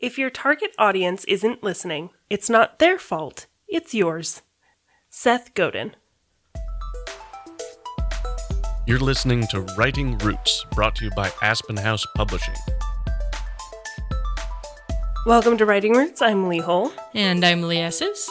If your target audience isn't listening, it's not their fault, it's yours. Seth Godin. You're listening to Writing Roots, brought to you by Aspen House Publishing. Welcome to Writing Roots. I'm Lee Hull. And I'm Teases.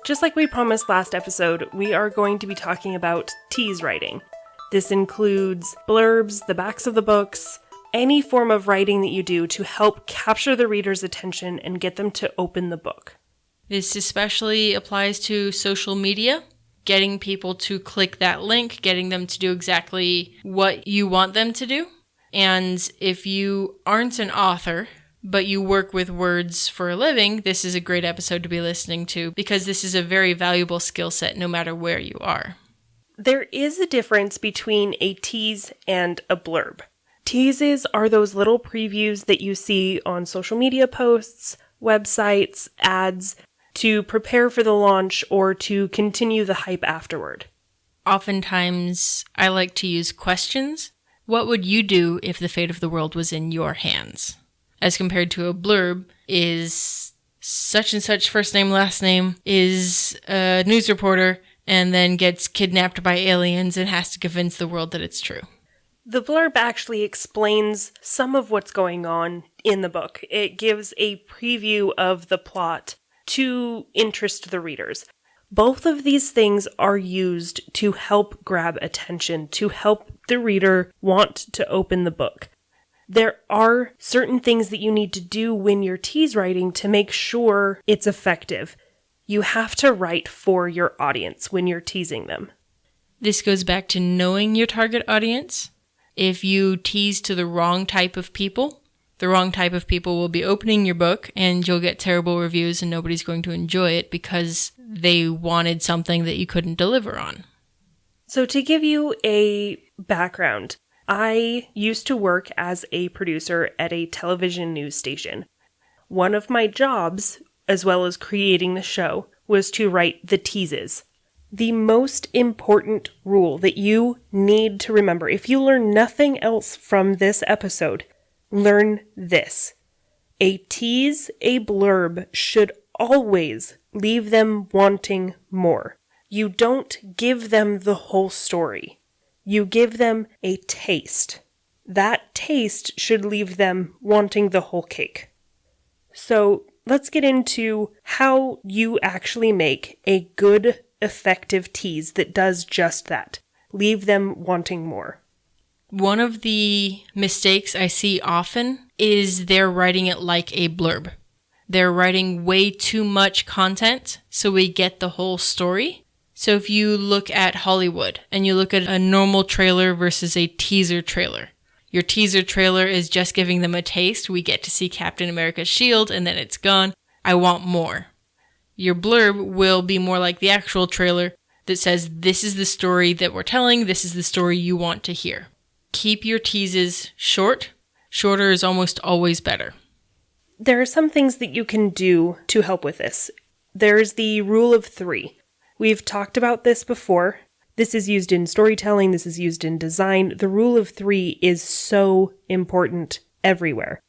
Just like we promised last episode, we are going to be talking about tease writing. This includes blurbs, the backs of the books, any form of writing that you do to help capture the reader's attention and get them to open the book. This especially applies to social media, getting people to click that link, getting them to do exactly what you want them to do. And if you aren't an author, but you work with words for a living, this is a great episode to be listening to because this is a very valuable skill set no matter where you are. There is a difference between a tease and a blurb. Teases are those little previews that you see on social media posts, websites, ads, to prepare for the launch or to continue the hype afterward. Oftentimes, I like to use questions. What would you do if the fate of the world was in your hands? As compared to a blurb is such and such first name, last name, is a news reporter, and then gets kidnapped by aliens and has to convince the world that it's true. The blurb actually explains some of what's going on in the book. It gives a preview of the plot to interest the readers. Both of these things are used to help grab attention, to help the reader want to open the book. There are certain things that you need to do when you're tease writing to make sure it's effective. You have to write for your audience when you're teasing them. This goes back to knowing your target audience. If you tease to the wrong type of people, the wrong type of people will be opening your book and you'll get terrible reviews and nobody's going to enjoy it because they wanted something that you couldn't deliver on. So to give you a background, I used to work as a producer at a television news station. One of my jobs, as well as creating the show, was to write the teases. The most important rule that you need to remember, if you learn nothing else from this episode, learn this. A tease, a blurb, should always leave them wanting more. You don't give them the whole story. You give them a taste. That taste should leave them wanting the whole cake. So let's get into how you actually make a good, effective tease that does just that. Leave them wanting more. One of the mistakes I see often is they're writing it like a blurb. They're writing way too much content so we get the whole story. So if you look at Hollywood and you look at a normal trailer versus a teaser trailer, your teaser trailer is just giving them a taste. We get to see Captain America's shield and then it's gone. I want more. Your blurb will be more like the actual trailer that says, this is the story that we're telling, this is the story you want to hear. Keep your teases short. Shorter is almost always better. There are some things that you can do to help with this. There's the rule of 3. We've talked about this before. This is used in storytelling, this is used in design. The rule of 3 is so important everywhere.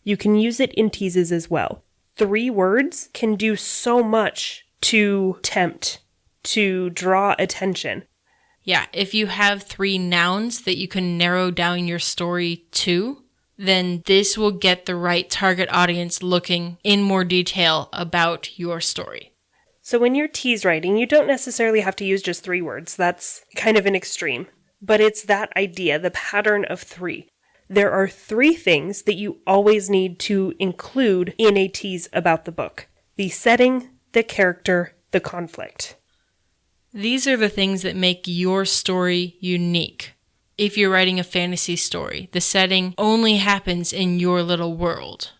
You can use it in teases as well. 3 words can do so much to tempt, to draw attention. Yeah, if you have 3 nouns that you can narrow down your story to, then this will get the right target audience looking in more detail about your story. So when you're tease writing, you don't necessarily have to use just 3 words. That's kind of an extreme. But it's that idea, the pattern of 3. There are 3 things that you always need to include in a tease about the book. The setting, the character, the conflict. These are the things that make your story unique. If you're writing a fantasy story, the setting only happens in your little world.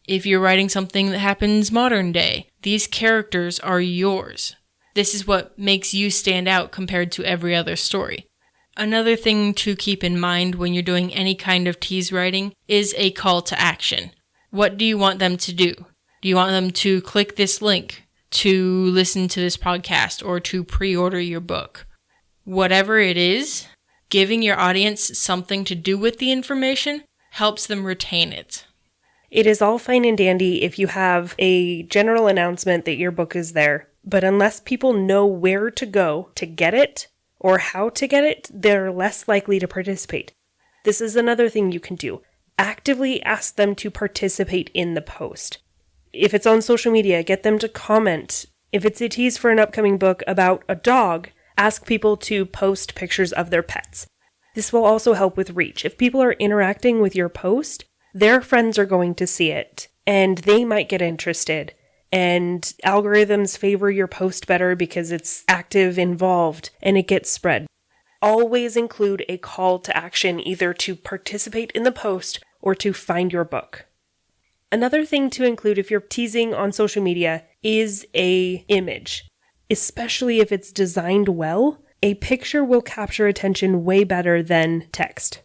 If you're writing something that happens modern day, these characters are yours. This is what makes you stand out compared to every other story. Another thing to keep in mind when you're doing any kind of tease writing is a call to action. What do you want them to do? Do you want them to click this link, to listen to this podcast, or to pre-order your book? Whatever it is, giving your audience something to do with the information helps them retain it. It is all fine and dandy if you have a general announcement that your book is there, but unless people know where to go to get it or how to get it, they're less likely to participate. This is another thing you can do. Actively ask them to participate in the post. If it's on social media, get them to comment. If it's a tease for an upcoming book about a dog, ask people to post pictures of their pets. This will also help with reach. If people are interacting with your post, their friends are going to see it, and they might get interested. And algorithms favor your post better because it's active, involved, and it gets spread. Always include a call to action either to participate in the post or to find your book. Another thing to include if you're teasing on social media is an image. Especially if it's designed well, a picture will capture attention way better than text.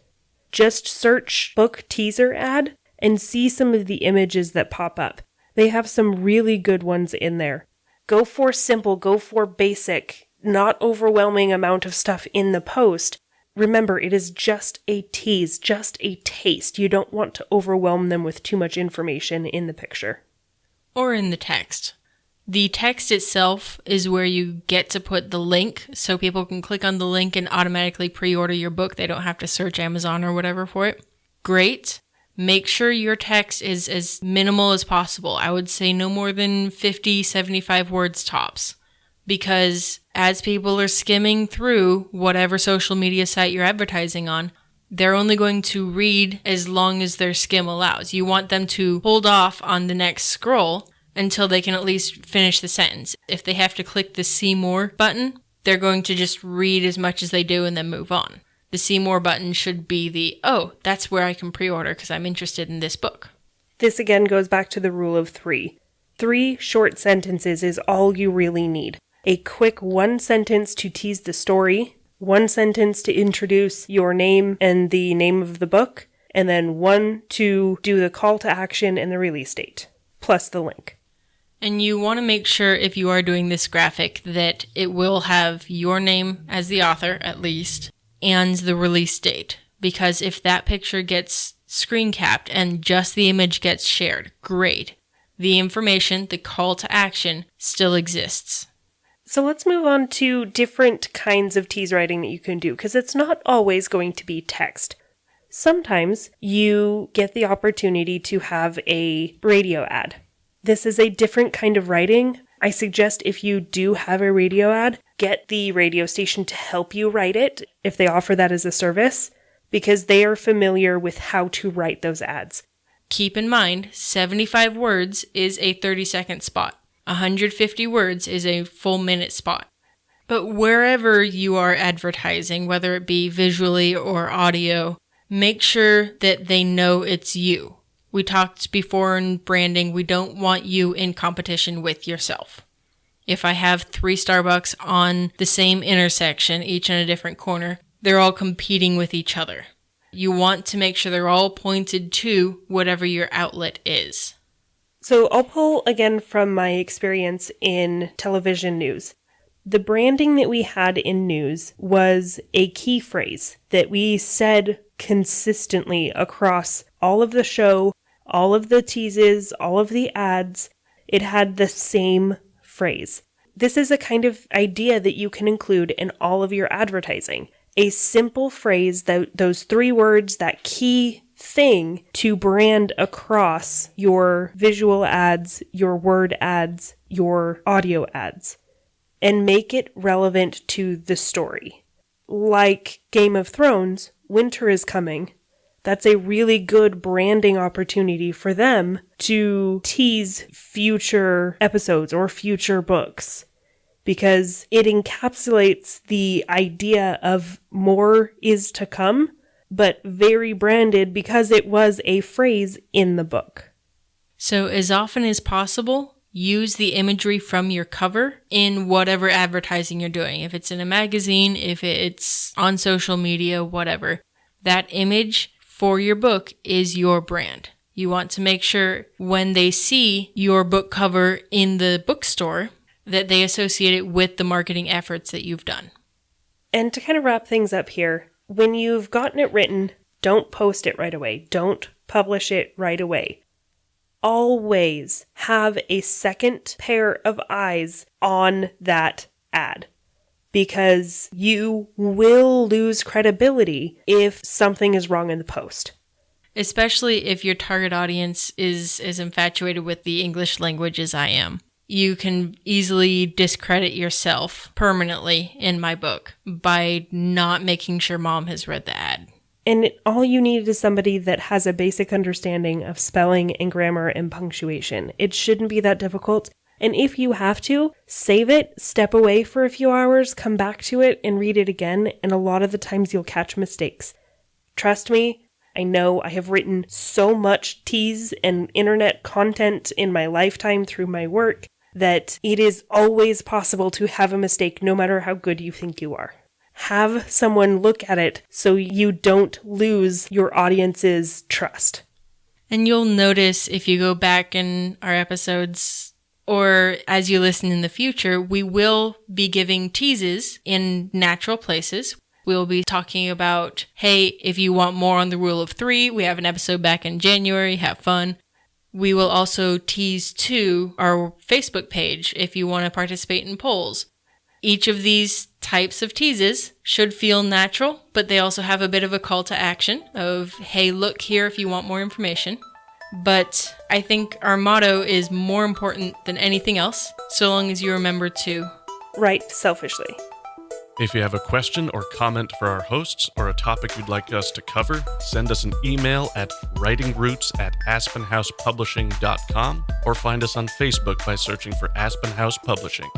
Just search book teaser ad and see some of the images that pop up. They have some really good ones in there. Go for simple, go for basic, not overwhelming amount of stuff in the post. Remember, it is just a tease, just a taste. You don't want to overwhelm them with too much information in the picture. Or in the text. The text itself is where you get to put the link so people can click on the link and automatically pre-order your book. They don't have to search Amazon or whatever for it. Great. Make sure your text is as minimal as possible. I would say no more than 50, 75 words tops. Because as people are skimming through whatever social media site you're advertising on, they're only going to read as long as their skim allows. You want them to hold off on the next scroll until they can at least finish the sentence. If they have to click the see more button, they're going to just read as much as they do and then move on. The see more button should be the, oh, that's where I can pre-order because I'm interested in this book. This again goes back to the rule of 3. 3 short sentences is all you really need. A quick 1 sentence to tease the story, 1 sentence to introduce your name and the name of the book, and then 1 to do the call to action and the release date, plus the link. And you want to make sure if you are doing this graphic that it will have your name as the author, at least, and the release date. Because if that picture gets screen capped and just the image gets shared, great. The information, the call to action, still exists. So let's move on to different kinds of tease writing that you can do, because it's not always going to be text. Sometimes you get the opportunity to have a radio ad. This is a different kind of writing. I suggest if you do have a radio ad, get the radio station to help you write it if they offer that as a service, because they are familiar with how to write those ads. Keep in mind, 75 words is a 30-second spot. 150 words is a full minute spot. But wherever you are advertising, whether it be visually or audio, make sure that they know it's you. We talked before in branding, we don't want you in competition with yourself. If I have 3 Starbucks on the same intersection, each in a different corner, they're all competing with each other. You want to make sure they're all pointed to whatever your outlet is. So I'll pull again from my experience in television news. The branding that we had in news was a key phrase that we said consistently across all of the show, all of the teases, all of the ads. It had the same phrase. This is a kind of idea that you can include in all of your advertising. A simple phrase, those 3 words, that key thing to brand across your visual ads, your word ads, your audio ads, and make it relevant to the story. Like Game of Thrones, winter is coming. That's a really good branding opportunity for them to tease future episodes or future books, because it encapsulates the idea of more is to come, but very branded because it was a phrase in the book. So as often as possible, use the imagery from your cover in whatever advertising you're doing. If it's in a magazine, if it's on social media, whatever. That image for your book is your brand. You want to make sure when they see your book cover in the bookstore that they associate it with the marketing efforts that you've done. And to kind of wrap things up here, when you've gotten it written, don't post it right away. Don't publish it right away. always have a second pair of eyes on that ad, because you will lose credibility if something is wrong in the post. Especially if your target audience is as infatuated with the English language as I am. You can easily discredit yourself permanently in my book by not making sure mom has read the ad. And all you need is somebody that has a basic understanding of spelling and grammar and punctuation. It shouldn't be that difficult. And if you have to, save it, step away for a few hours, come back to it and read it again. And a lot of the times you'll catch mistakes. Trust me, I know I have written so much tease and internet content in my lifetime through my work that it is always possible to have a mistake no matter how good you think you are. Have someone look at it so you don't lose your audience's trust. And you'll notice if you go back in our episodes or as you listen in the future, we will be giving teases in natural places. We'll be talking about, hey, if you want more on the rule of 3, we have an episode back in January, have fun. We will also tease to our Facebook page if you want to participate in polls. Each of these types of teases should feel natural, but they also have a bit of a call to action of, hey, look here if you want more information. But I think our motto is more important than anything else, so long as you remember to write selfishly. If you have a question or comment for our hosts or a topic you'd like us to cover, send us an email at writingroots@aspenhousepublishing.com or find us on Facebook by searching for Aspen House Publishing.